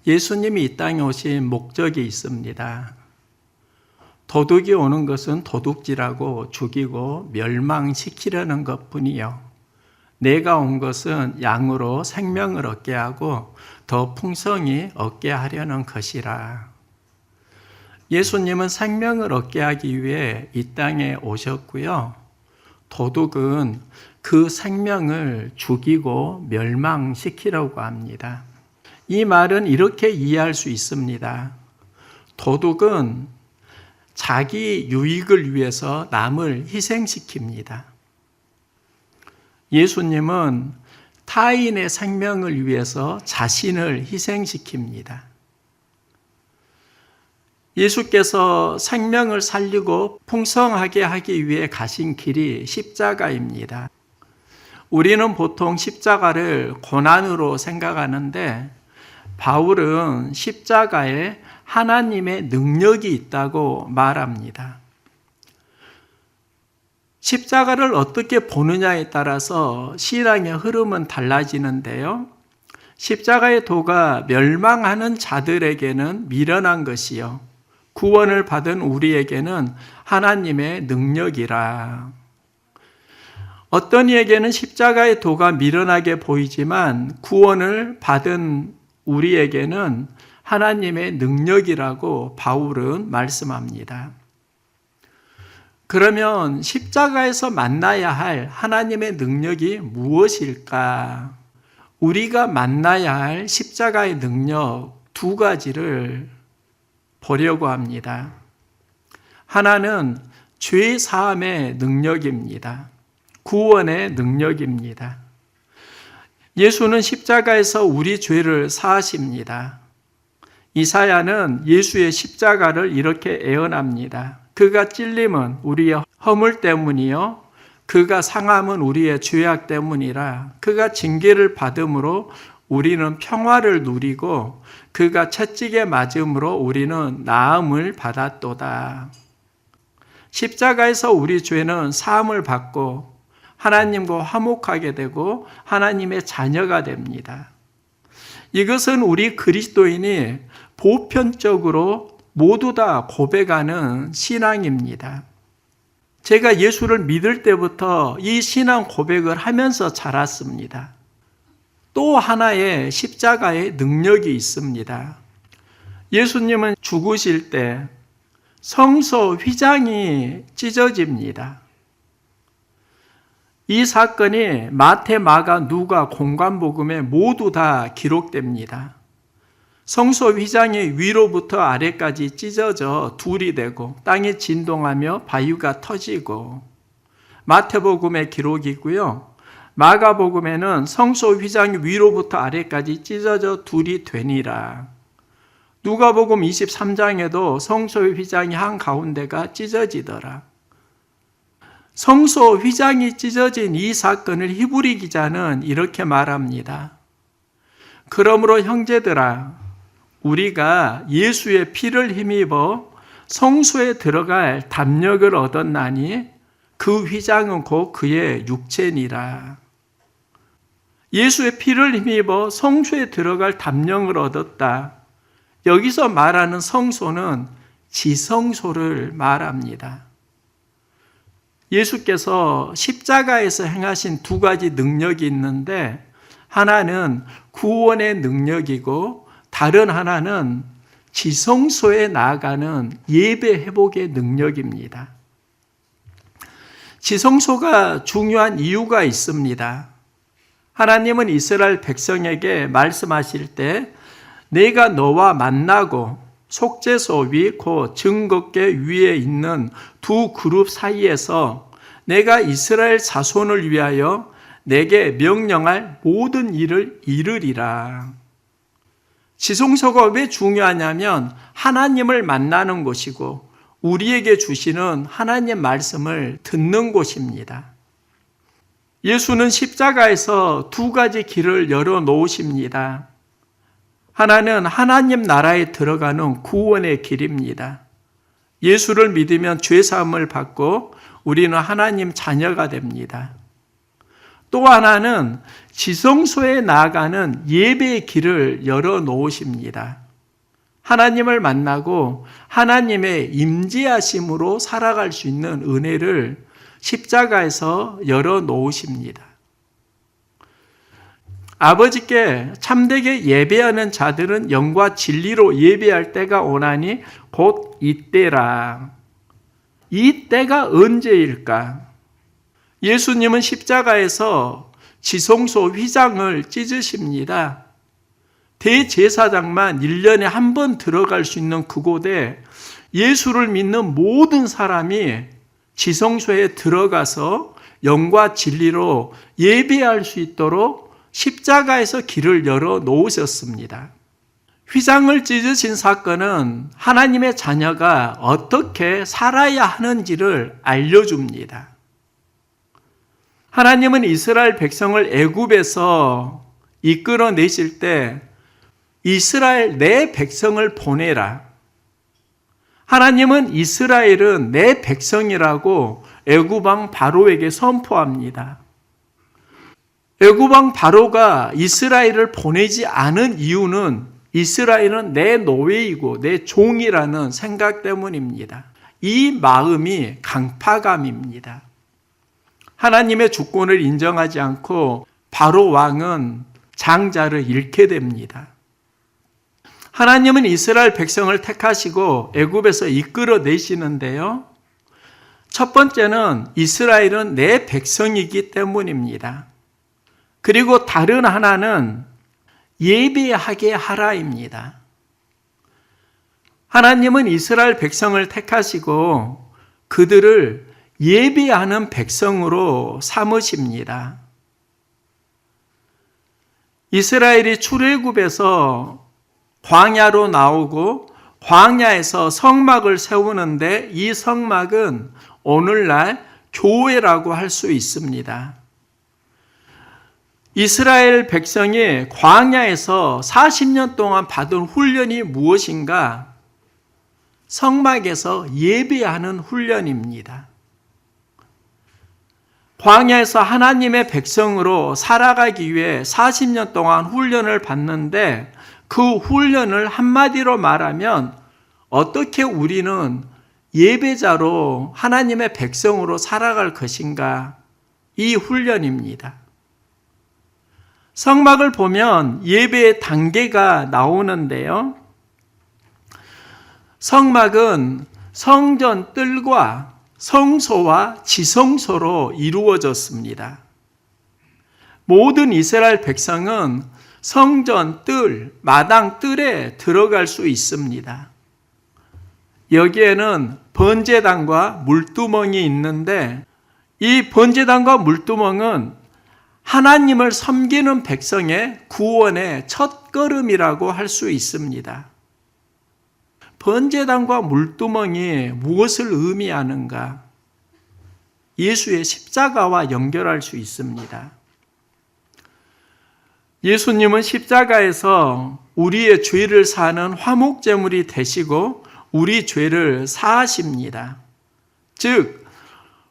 예수님이 이 땅에 오신 목적이 있습니다. 도둑이 오는 것은 도둑질하고 죽이고 멸망시키려는 것뿐이요. 내가 온 것은 양으로 생명을 얻게 하고 더 풍성히 얻게 하려는 것이라. 예수님은 생명을 얻게 하기 위해 이 땅에 오셨고요. 도둑은 그 생명을 죽이고 멸망시키려고 합니다. 이 말은 이렇게 이해할 수 있습니다. 도둑은 자기 유익을 위해서 남을 희생시킵니다. 예수님은 타인의 생명을 위해서 자신을 희생시킵니다. 예수께서 생명을 살리고 풍성하게 하기 위해 가신 길이 십자가입니다. 우리는 보통 십자가를 고난으로 생각하는데 바울은 십자가에 하나님의 능력이 있다고 말합니다. 십자가를 어떻게 보느냐에 따라서 신앙의 흐름은 달라지는데요. 십자가의 도가 멸망하는 자들에게는 미련한 것이요, 구원을 받은 우리에게는 하나님의 능력이라. 어떤 이에게는 십자가의 도가 미련하게 보이지만 구원을 받은 우리에게는 하나님의 능력이라고 바울은 말씀합니다. 그러면 십자가에서 만나야 할 하나님의 능력이 무엇일까? 우리가 만나야 할 십자가의 능력 두 가지를 보려고 합니다. 하나는 죄 사함의 능력입니다. 구원의 능력입니다. 예수는 십자가에서 우리 죄를 사하십니다. 이사야는 예수의 십자가를 이렇게 예언합니다. 그가 찔림은 우리의 허물 때문이요, 그가 상함은 우리의 죄악 때문이라. 그가 징계를 받음으로 우리는 평화를 누리고 그가 채찍에 맞음으로 우리는 나음을 받았도다. 십자가에서 우리 죄는 사함을 받고 하나님과 화목하게 되고 하나님의 자녀가 됩니다. 이것은 우리 그리스도인이 보편적으로 모두 다 고백하는 신앙입니다. 제가 예수를 믿을 때부터 이 신앙 고백을 하면서 자랐습니다. 또 하나의 십자가의 능력이 있습니다. 예수님은 죽으실 때 성소 휘장이 찢어집니다. 이 사건이 마태, 마가, 누가, 공관복음에 모두 다 기록됩니다. 성소 휘장이 위로부터 아래까지 찢어져 둘이 되고 땅이 진동하며 바위가 터지고, 마태복음의 기록이고요. 마가복음에는 성소 휘장이 위로부터 아래까지 찢어져 둘이 되니라. 누가복음 23장에도 성소 휘장이 한가운데가 찢어지더라. 성소 휘장이 찢어진 이 사건을 히브리 기자는 이렇게 말합니다. 그러므로 형제들아, 우리가 예수의 피를 힘입어 성소에 들어갈 담력을 얻었나니 그 휘장은 곧 그의 육체니라. 예수의 피를 힘입어 성소에 들어갈 담력을 얻었다. 여기서 말하는 성소는 지성소를 말합니다. 예수께서 십자가에서 행하신 두 가지 능력이 있는데, 하나는 구원의 능력이고 다른 하나는 지성소에 나아가는 예배 회복의 능력입니다. 지성소가 중요한 이유가 있습니다. 하나님은 이스라엘 백성에게 말씀하실 때 내가 너와 만나고 속죄소 위 곧 증거궤 위에 있는 두 그룹 사이에서 내가 이스라엘 자손을 위하여 내게 명령할 모든 일을 이루리라. 지성소가 왜 중요하냐면 하나님을 만나는 곳이고 우리에게 주시는 하나님 말씀을 듣는 곳입니다. 예수는 십자가에서 두 가지 길을 열어놓으십니다. 하나는 하나님 나라에 들어가는 구원의 길입니다. 예수를 믿으면 죄사함을 받고 우리는 하나님 자녀가 됩니다. 또 하나는 지성소에 나아가는 예배의 길을 열어놓으십니다. 하나님을 만나고 하나님의 임재하심으로 살아갈 수 있는 은혜를 십자가에서 열어놓으십니다. 아버지께 참되게 예배하는 자들은 영과 진리로 예배할 때가 오나니 곧 이때라. 이 때가 언제일까? 예수님은 십자가에서 지성소 휘장을 찢으십니다. 대제사장만 1년에 한 번 들어갈 수 있는 그곳에 예수를 믿는 모든 사람이 지성소에 들어가서 영과 진리로 예배할 수 있도록 십자가에서 길을 열어 놓으셨습니다. 휘장을 찢으신 사건은 하나님의 자녀가 어떻게 살아야 하는지를 알려줍니다. 하나님은 이스라엘 백성을 애굽에서 이끌어내실 때 이스라엘 내 백성을 보내라. 하나님은 이스라엘은 내 백성이라고 애굽왕 바로에게 선포합니다. 애굽왕 바로가 이스라엘을 보내지 않은 이유는 이스라엘은 내 노예이고 내 종이라는 생각 때문입니다. 이 마음이 강파감입니다. 하나님의 주권을 인정하지 않고 바로 왕은 장자를 잃게 됩니다. 하나님은 이스라엘 백성을 택하시고 애굽에서 이끌어내시는데요. 첫 번째는 이스라엘은 내 백성이기 때문입니다. 그리고 다른 하나는 예배하게 하라입니다. 하나님은 이스라엘 백성을 택하시고 그들을 예배하는 백성으로 삼으십니다. 이스라엘이 출애굽에서 광야로 나오고 광야에서 성막을 세우는데 이 성막은 오늘날 교회라고 할 수 있습니다. 이스라엘 백성이 광야에서 40년 동안 받은 훈련이 무엇인가? 성막에서 예배하는 훈련입니다. 광야에서 하나님의 백성으로 살아가기 위해 40년 동안 훈련을 받는데 그 훈련을 한마디로 말하면 어떻게 우리는 예배자로 하나님의 백성으로 살아갈 것인가? 이 훈련입니다. 성막을 보면 예배의 단계가 나오는데요. 성막은 성전 뜰과 성소와 지성소로 이루어졌습니다. 모든 이스라엘 백성은 성전 뜰, 마당 뜰에 들어갈 수 있습니다. 여기에는 번제단과 물두멍이 있는데 이 번제단과 물두멍은 하나님을 섬기는 백성의 구원의 첫걸음이라고 할 수 있습니다. 번제단과 물두멍이 무엇을 의미하는가? 예수의 십자가와 연결할 수 있습니다. 예수님은 십자가에서 우리의 죄를 사는 화목제물이 되시고 우리 죄를 사하십니다. 즉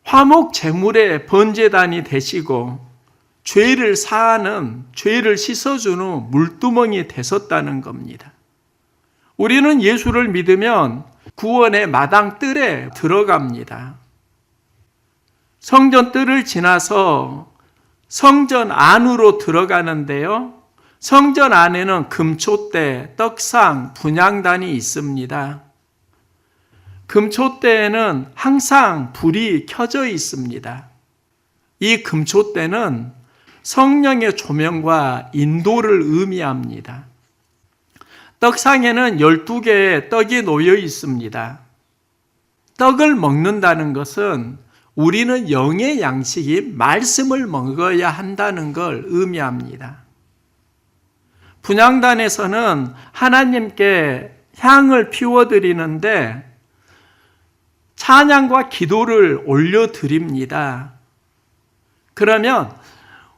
화목제물의 번제단이 되시고 죄를 사하는, 죄를 씻어주는 물두멍이 되셨다는 겁니다. 우리는 예수를 믿으면 구원의 마당 뜰에 들어갑니다. 성전 뜰을 지나서 성전 안으로 들어가는데요. 성전 안에는 금초대, 떡상, 분향단이 있습니다. 금초대에는 항상 불이 켜져 있습니다. 이 금초대는 성령의 조명과 인도를 의미합니다. 떡상에는 12개의 떡이 놓여 있습니다. 떡을 먹는다는 것은 우리는 영의 양식인 말씀을 먹어야 한다는 걸 의미합니다. 분향단에서는 하나님께 향을 피워드리는데 찬양과 기도를 올려드립니다. 그러면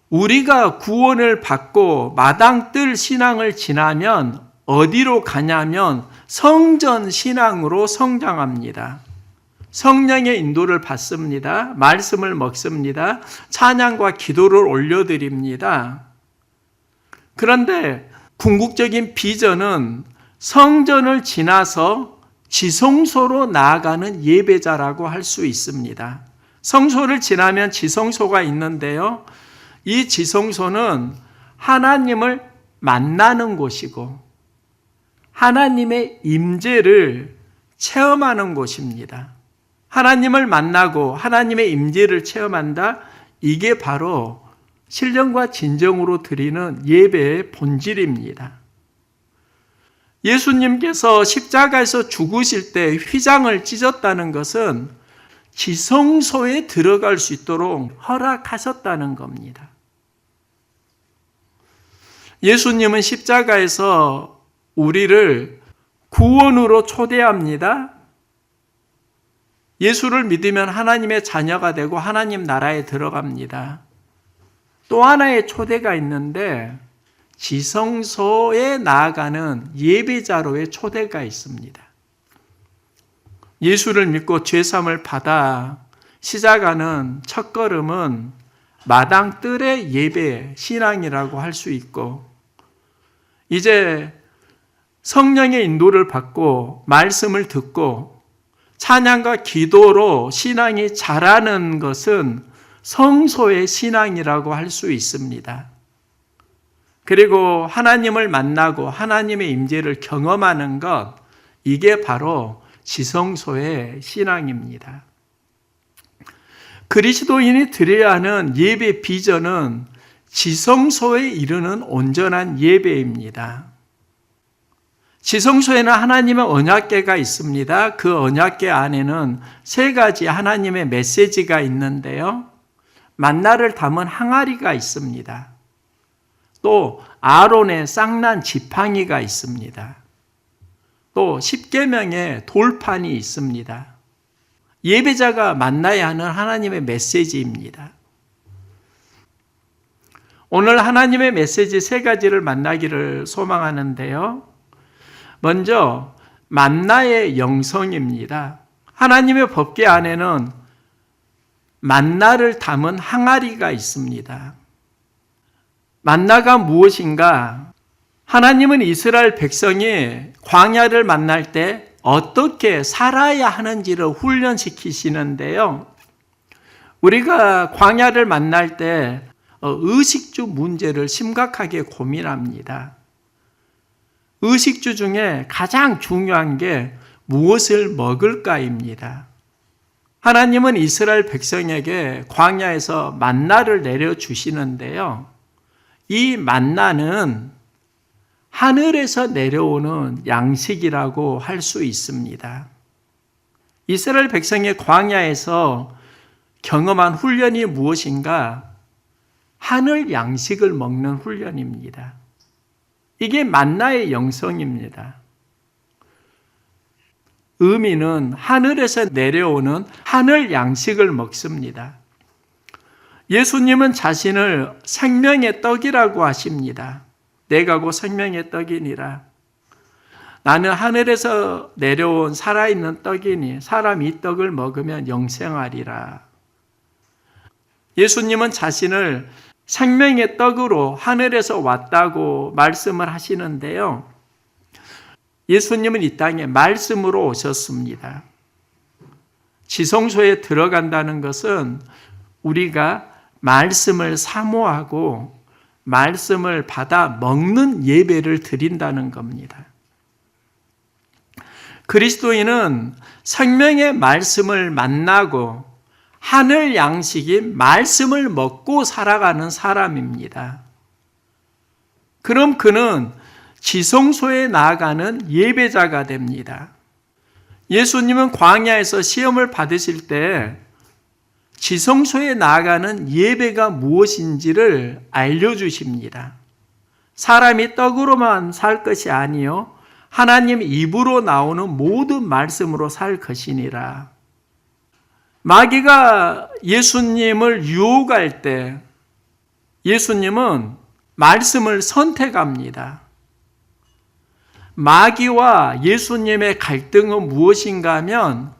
우리가 구원을 받고 마당뜰 신앙을 지나면 어디로 가냐면 성전 신앙으로 성장합니다. 성령의 인도를 받습니다. 말씀을 먹습니다. 찬양과 기도를 올려드립니다. 그런데 궁극적인 비전은 성전을 지나서 지성소로 나아가는 예배자라고 할 수 있습니다. 성소를 지나면 지성소가 있는데요. 이 지성소는 하나님을 만나는 곳이고 하나님의 임재를 체험하는 곳입니다. 하나님을 만나고 하나님의 임재를 체험한다. 이게 바로 신령과 진정으로 드리는 예배의 본질입니다. 예수님께서 십자가에서 죽으실 때 휘장을 찢었다는 것은 지성소에 들어갈 수 있도록 허락하셨다는 겁니다. 예수님은 십자가에서 우리를 구원으로 초대합니다. 예수를 믿으면 하나님의 자녀가 되고 하나님 나라에 들어갑니다. 또 하나의 초대가 있는데 지성소에 나아가는 예배자로의 초대가 있습니다. 예수를 믿고 죄사함을 받아 시작하는 첫걸음은 마당뜰의 예배, 신앙이라고 할 수 있고 이제 성령의 인도를 받고 말씀을 듣고 찬양과 기도로 신앙이 자라는 것은 성소의 신앙이라고 할 수 있습니다. 그리고 하나님을 만나고 하나님의 임재를 경험하는 것, 이게 바로 지성소의 신앙입니다. 그리스도인이 드려야 하는 예배 비전은 지성소에 이르는 온전한 예배입니다. 지성소에는 하나님의 언약궤가 있습니다. 그 언약궤 안에는 세 가지 하나님의 메시지가 있는데요. 만나를 담은 항아리가 있습니다. 또 아론의 쌍난 지팡이가 있습니다. 또 십계명의 돌판이 있습니다. 예배자가 만나야 하는 하나님의 메시지입니다. 오늘 하나님의 메시지 세 가지를 만나기를 소망하는데요. 먼저 만나의 영성입니다. 하나님의 법궤 안에는 만나를 담은 항아리가 있습니다. 만나가 무엇인가? 하나님은 이스라엘 백성이 광야를 만날 때 어떻게 살아야 하는지를 훈련시키시는데요. 우리가 광야를 만날 때 의식주 문제를 심각하게 고민합니다. 의식주 중에 가장 중요한 게 무엇을 먹을까입니다. 하나님은 이스라엘 백성에게 광야에서 만나를 내려주시는데요. 이 만나는 하늘에서 내려오는 양식이라고 할 수 있습니다. 이스라엘 백성의 광야에서 경험한 훈련이 무엇인가? 하늘 양식을 먹는 훈련입니다. 이게 만나의 영성입니다. 의미는 하늘에서 내려오는 하늘 양식을 먹습니다. 예수님은 자신을 생명의 떡이라고 하십니다. 내가 곧 생명의 떡이니라. 나는 하늘에서 내려온 살아있는 떡이니 사람이 이 떡을 먹으면 영생하리라. 예수님은 자신을 생명의 떡으로 하늘에서 왔다고 말씀을 하시는데요. 예수님은 이 땅에 말씀으로 오셨습니다. 지성소에 들어간다는 것은 우리가 말씀을 사모하고 말씀을 받아 먹는 예배를 드린다는 겁니다. 그리스도인은 생명의 말씀을 만나고 하늘 양식인 말씀을 먹고 살아가는 사람입니다. 그럼 그는 지성소에 나아가는 예배자가 됩니다. 예수님은 광야에서 시험을 받으실 때 지성소에 나아가는 예배가 무엇인지를 알려주십니다. 사람이 떡으로만 살 것이 아니요 하나님 입으로 나오는 모든 말씀으로 살 것이니라. 마귀가 예수님을 유혹할 때 예수님은 말씀을 선택합니다. 마귀와 예수님의 갈등은 무엇인가 하면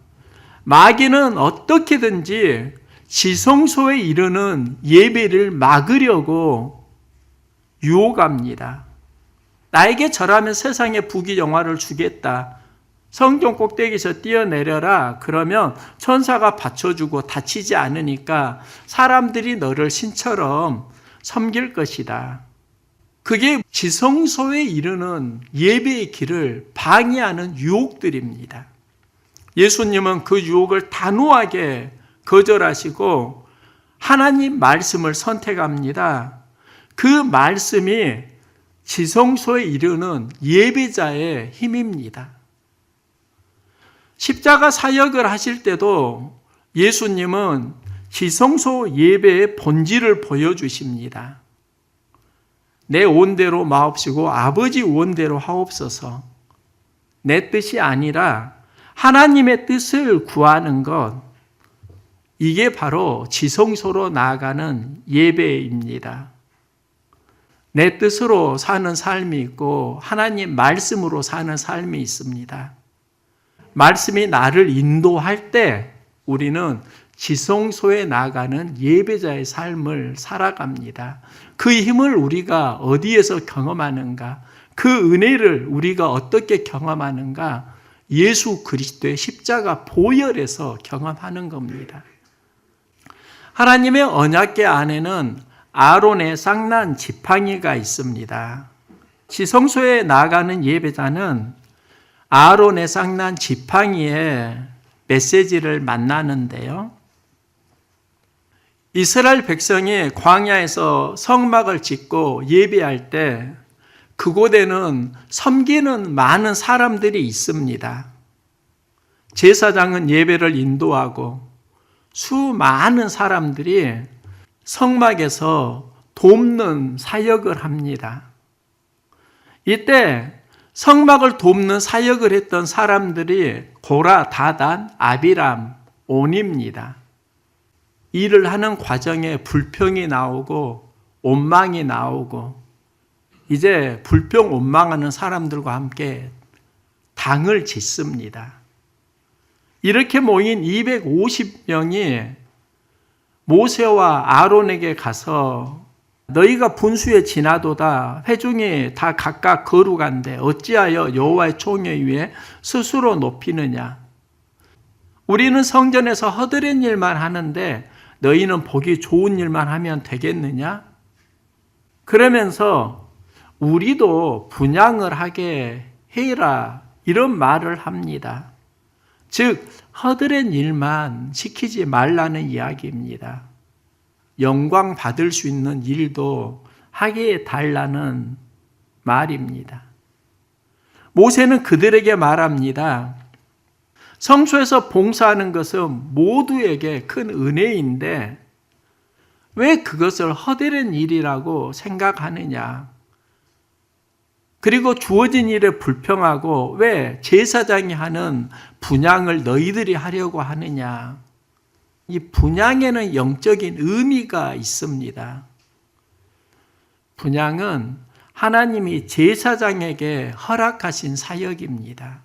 마귀는 어떻게든지 지성소에 이르는 예배를 막으려고 유혹합니다. 나에게 절하면 세상의 부귀영화를 주겠다. 성전 꼭대기에서 뛰어내려라. 그러면 천사가 받쳐주고 다치지 않으니까 사람들이 너를 신처럼 섬길 것이다. 그게 지성소에 이르는 예배의 길을 방해하는 유혹들입니다. 예수님은 그 유혹을 단호하게 거절하시고 하나님 말씀을 선택합니다. 그 말씀이 지성소에 이르는 예배자의 힘입니다. 십자가 사역을 하실 때도 예수님은 지성소 예배의 본질을 보여주십니다. 내 원대로 마옵시고 아버지 원대로 하옵소서. 내 뜻이 아니라 하나님의 뜻을 구하는 것, 이게 바로 지성소로 나아가는 예배입니다. 내 뜻으로 사는 삶이 있고 하나님 말씀으로 사는 삶이 있습니다. 말씀이 나를 인도할 때 우리는 지성소에 나가는 예배자의 삶을 살아갑니다. 그 힘을 우리가 어디에서 경험하는가? 그 은혜를 우리가 어떻게 경험하는가? 예수 그리스도의 십자가 보혈에서 경험하는 겁니다. 하나님의 언약궤 안에는 아론의 쌍난 지팡이가 있습니다. 지성소에 나가는 예배자는 아론의 쌍난 지팡이의 메시지를 만나는데요. 이스라엘 백성이 광야에서 성막을 짓고 예배할 때 그곳에는 섬기는 많은 사람들이 있습니다. 제사장은 예배를 인도하고 수많은 사람들이 성막에서 돕는 사역을 합니다. 이때 성막을 돕는 사역을 했던 사람들이 고라, 다단, 아비람, 온입니다. 일을 하는 과정에 불평이 나오고 원망이 나오고 이제 불평 원망하는 사람들과 함께 당을 짓습니다. 이렇게 모인 250명이 모세와 아론에게 가서 너희가 분수에 지나도다 회중이 다 각각 거룩한데 어찌하여 여호와의 총회 위에 스스로 높이느냐. 우리는 성전에서 허드렛 일만 하는데 너희는 보기 좋은 일만 하면 되겠느냐? 그러면서 우리도 분향을 하게 해라 이런 말을 합니다. 즉 허드렛 일만 시키지 말라는 이야기입니다. 영광 받을 수 있는 일도 하게 해달라는 말입니다. 모세는 그들에게 말합니다. 성소에서 봉사하는 것은 모두에게 큰 은혜인데 왜 그것을 허드렛 일이라고 생각하느냐? 그리고 주어진 일에 불평하고 왜 제사장이 하는 분향을 너희들이 하려고 하느냐? 이 분향에는 영적인 의미가 있습니다. 분향은 하나님이 제사장에게 허락하신 사역입니다.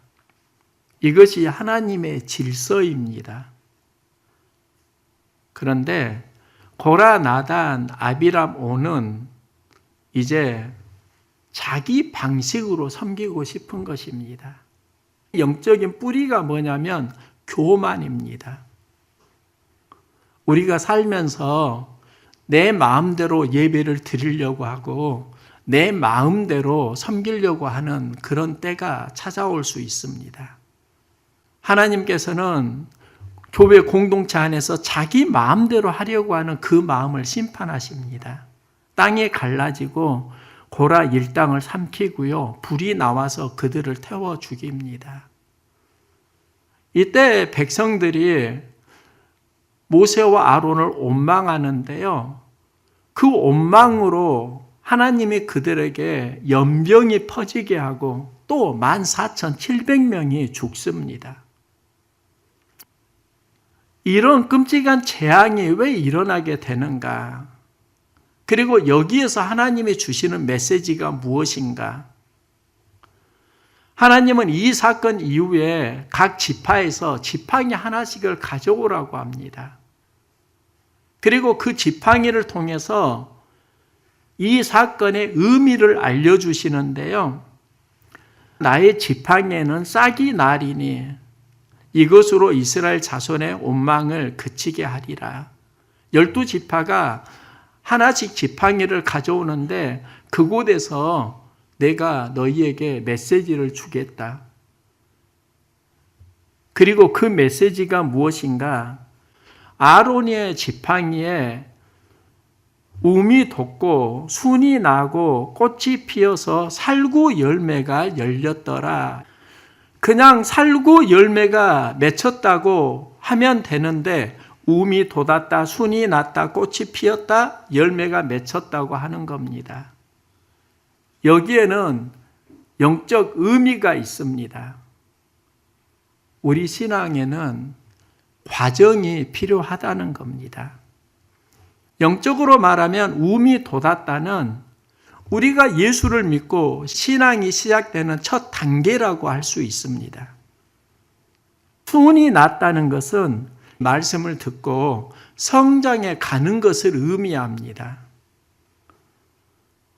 이것이 하나님의 질서입니다. 그런데 고라, 나단, 아비람, 온은 이제 자기 방식으로 섬기고 싶은 것입니다. 영적인 뿌리가 뭐냐면 교만입니다. 우리가 살면서 내 마음대로 예배를 드리려고 하고 내 마음대로 섬기려고 하는 그런 때가 찾아올 수 있습니다. 하나님께서는 교회 공동체 안에서 자기 마음대로 하려고 하는 그 마음을 심판하십니다. 땅에 갈라지고 고라 일당을 삼키고요. 불이 나와서 그들을 태워 죽입니다. 이때 백성들이 모세와 아론을 원망하는데요. 그 원망으로 하나님이 그들에게 연병이 퍼지게 하고 또 14,700명이 죽습니다. 이런 끔찍한 재앙이 왜 일어나게 되는가? 그리고 여기에서 하나님이 주시는 메시지가 무엇인가? 하나님은 이 사건 이후에 각 지파에서 지팡이 하나씩을 가져오라고 합니다. 그리고 그 지팡이를 통해서 이 사건의 의미를 알려주시는데요. 나의 지팡이에는 싹이 나리니 이것으로 이스라엘 자손의 원망을 그치게 하리라. 12지파가 하나씩 지팡이를 가져오는데 그곳에서 내가 너희에게 메시지를 주겠다. 그리고 그 메시지가 무엇인가? 아론의 지팡이에 움이 돋고 순이 나고 꽃이 피어서 살구 열매가 열렸더라. 그냥 살구 열매가 맺혔다고 하면 되는데 움이 돋았다, 순이 났다, 꽃이 피었다, 열매가 맺혔다고 하는 겁니다. 여기에는 영적 의미가 있습니다. 우리 신앙에는 과정이 필요하다는 겁니다. 영적으로 말하면 움이 돋았다는 우리가 예수를 믿고 신앙이 시작되는 첫 단계라고 할 수 있습니다. 순이 났다는 것은 말씀을 듣고 성장에 가는 것을 의미합니다.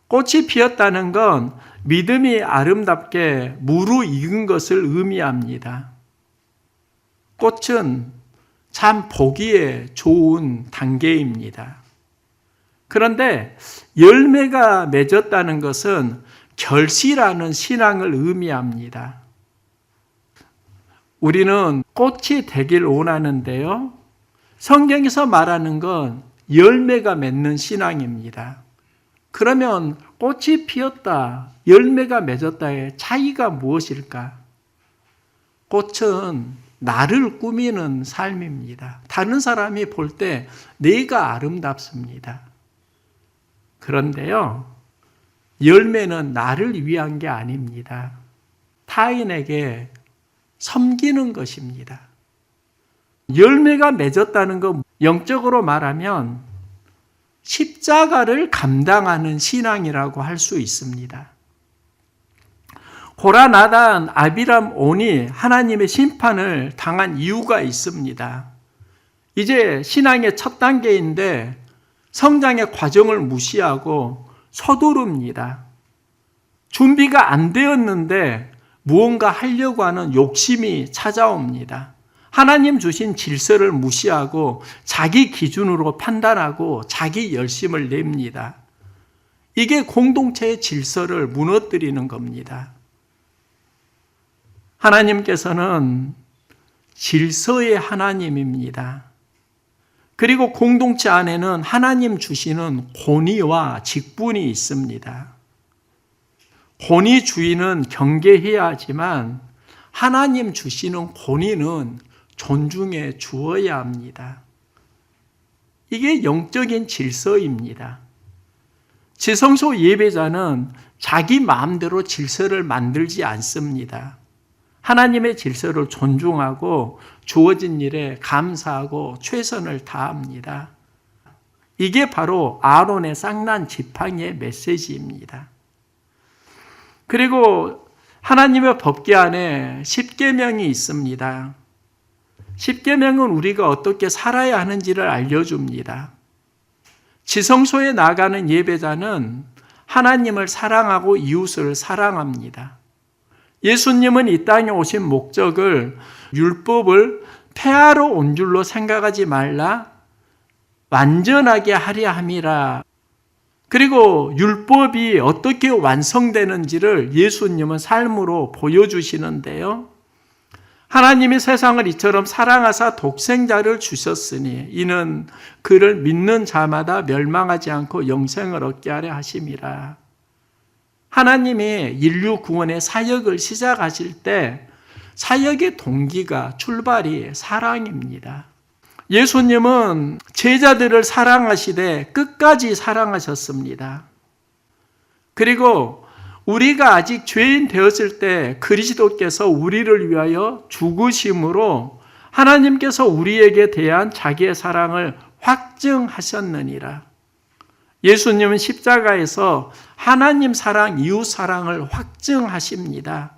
꽃이 피었다는 건 믿음이 아름답게 무르익은 것을 의미합니다. 꽃은 참 보기에 좋은 단계입니다. 그런데 열매가 맺었다는 것은 결실하는 신앙을 의미합니다. 우리는 꽃이 되길 원하는데요. 성경에서 말하는 건 열매가 맺는 신앙입니다. 그러면 꽃이 피었다, 열매가 맺었다의 차이가 무엇일까? 꽃은 나를 꾸미는 삶입니다. 다른 사람이 볼 때 내가 아름답습니다. 그런데요, 열매는 나를 위한 게 아닙니다. 타인에게 섬기는 것입니다. 열매가 맺었다는 건 영적으로 말하면 십자가를 감당하는 신앙이라고 할 수 있습니다. 고라, 나단, 아비람, 온이 하나님의 심판을 당한 이유가 있습니다. 이제 신앙의 첫 단계인데 성장의 과정을 무시하고 서두릅니다. 준비가 안 되었는데 무언가 하려고 하는 욕심이 찾아옵니다. 하나님 주신 질서를 무시하고 자기 기준으로 판단하고 자기 열심을 냅니다. 이게 공동체의 질서를 무너뜨리는 겁니다. 하나님께서는 질서의 하나님입니다. 그리고 공동체 안에는 하나님 주시는 권위와 직분이 있습니다. 권위 주인은 경계해야 하지만 하나님 주시는 권위는 존중해 주어야 합니다. 이게 영적인 질서입니다. 지성소 예배자는 자기 마음대로 질서를 만들지 않습니다. 하나님의 질서를 존중하고 주어진 일에 감사하고 최선을 다합니다. 이게 바로 아론의 쌍난 지팡이의 메시지입니다. 그리고 하나님의 법궤 안에 십계명이 있습니다. 십계명은 우리가 어떻게 살아야 하는지를 알려줍니다. 지성소에 나가는 예배자는 하나님을 사랑하고 이웃을 사랑합니다. 예수님은 이 땅에 오신 목적을 율법을 폐하러 온 줄로 생각하지 말라, 완전하게 하려 함이라. 그리고 율법이 어떻게 완성되는지를 예수님은 삶으로 보여주시는데요. 하나님이 세상을 이처럼 사랑하사 독생자를 주셨으니 이는 그를 믿는 자마다 멸망하지 않고 영생을 얻게 하려 하심이라. 하나님이 인류 구원의 사역을 시작하실 때 사역의 동기가 출발이 사랑입니다. 예수님은 제자들을 사랑하시되 끝까지 사랑하셨습니다. 그리고 우리가 아직 죄인 되었을 때 그리스도께서 우리를 위하여 죽으심으로 하나님께서 우리에게 대한 자기의 사랑을 확증하셨느니라. 예수님은 십자가에서 하나님 사랑, 이웃 사랑을 확증하십니다.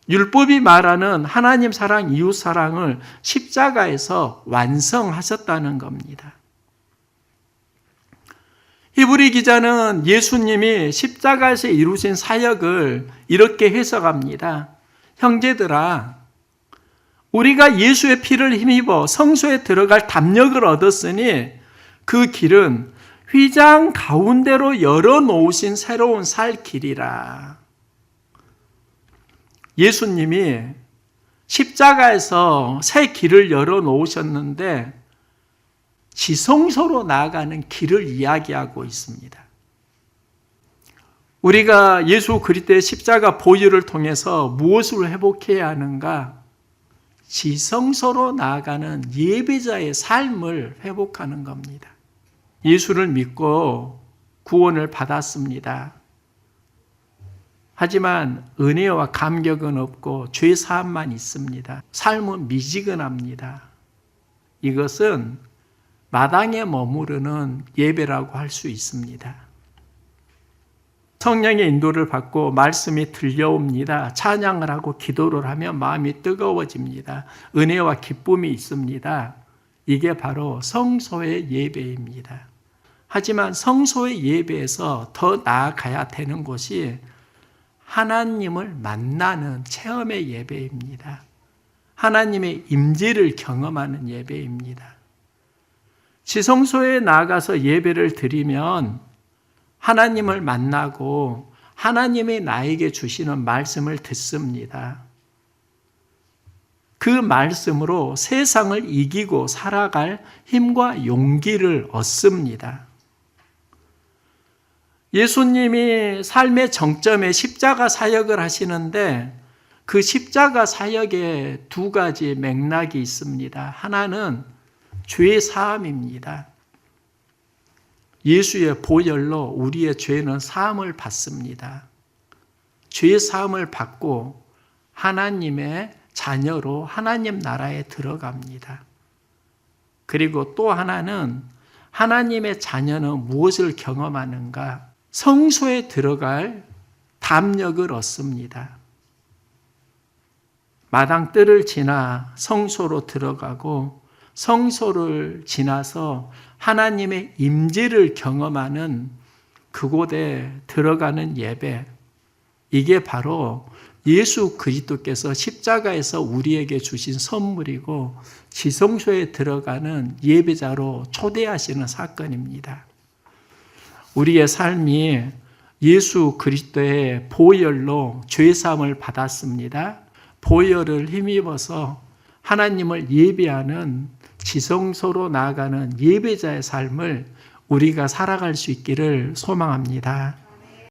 율법이 말하는 하나님 사랑, 이웃 사랑을 십자가에서 완성하셨다는 겁니다. 히브리 기자는 예수님이 십자가에서 이루신 사역을 이렇게 해석합니다. 형제들아, 우리가 예수의 피를 힘입어 성소에 들어갈 담력을 얻었으니 그 길은 휘장 가운데로 열어놓으신 새로운 살 길이라. 예수님이 십자가에서 새 길을 열어놓으셨는데 지성소로 나아가는 길을 이야기하고 있습니다. 우리가 예수 그리스도의 십자가 보혈을 통해서 무엇을 회복해야 하는가? 지성소로 나아가는 예배자의 삶을 회복하는 겁니다. 예수를 믿고 구원을 받았습니다. 하지만 은혜와 감격은 없고 죄 사함만 있습니다. 삶은 미지근합니다. 이것은 마당에 머무르는 예배라고 할 수 있습니다. 성령의 인도를 받고 말씀이 들려옵니다. 찬양을 하고 기도를 하면 마음이 뜨거워집니다. 은혜와 기쁨이 있습니다. 이게 바로 성소의 예배입니다. 하지만 성소의 예배에서 더 나아가야 되는 곳이 하나님을 만나는 체험의 예배입니다. 하나님의 임재를 경험하는 예배입니다. 지성소에 나가서 예배를 드리면 하나님을 만나고 하나님이 나에게 주시는 말씀을 듣습니다. 그 말씀으로 세상을 이기고 살아갈 힘과 용기를 얻습니다. 예수님이 삶의 정점에 십자가 사역을 하시는데 그 십자가 사역에 두 가지 맥락이 있습니다. 하나는 죄 사함입니다. 예수의 보혈로 우리의 죄는 사함을 받습니다. 죄 사함을 받고 하나님의 자녀로 하나님 나라에 들어갑니다. 그리고 또 하나는 하나님의 자녀는 무엇을 경험하는가? 성소에 들어갈 담력을 얻습니다. 마당뜰을 지나 성소로 들어가고 성소를 지나서 하나님의 임재를 경험하는 그곳에 들어가는 예배, 이게 바로 예수 그리스도께서 십자가에서 우리에게 주신 선물이고 지성소에 들어가는 예배자로 초대하시는 사건입니다. 우리의 삶이 예수 그리스도의 보혈로 죄사함을 받았습니다. 보혈을 힘입어서 하나님을 예배하는 지성소로 나아가는 예배자의 삶을 우리가 살아갈 수 있기를 소망합니다.